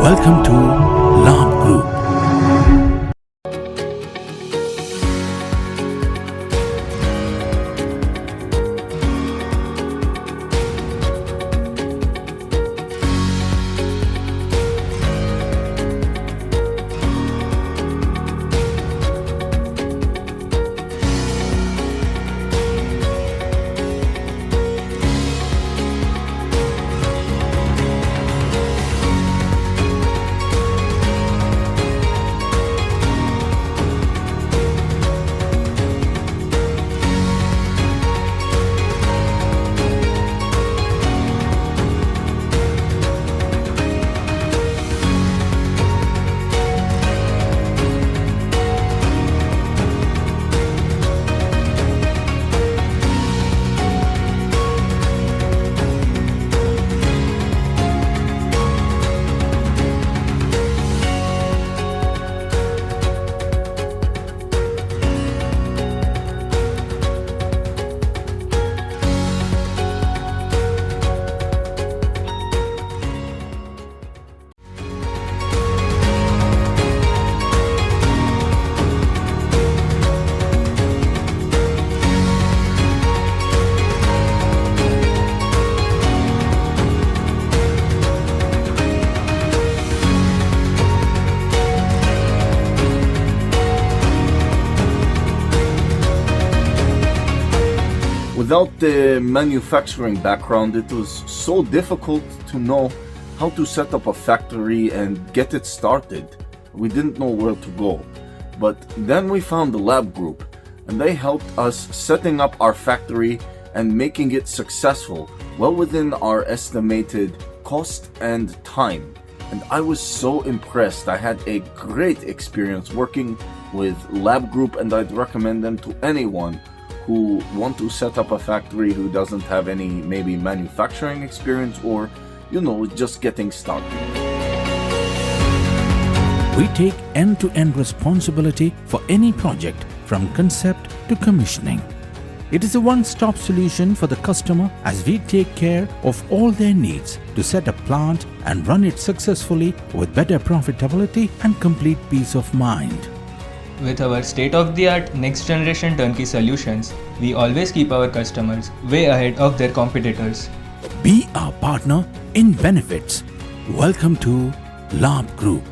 Welcome to Labh Group. Without the manufacturing background, it was so difficult to know how to set up a factory and get it started. We didn't know where to go. But then we found the Labh Group, and they helped us setting up our factory and making it successful, well within our estimated cost and time. And I was so impressed. I had a great experience working with Labh Group, and I'd recommend them to anyone who want to set up a factory who doesn't have any maybe manufacturing experience or, just getting started. We take end-to-end responsibility for any project from concept to commissioning. It is a one-stop solution for the customer as we take care of all their needs to set a plant and run it successfully with better profitability and complete peace of mind. With our state-of-the-art next-generation turnkey solutions, we always keep our customers way ahead of their competitors. Be our partner in benefits. Welcome to Labh Group.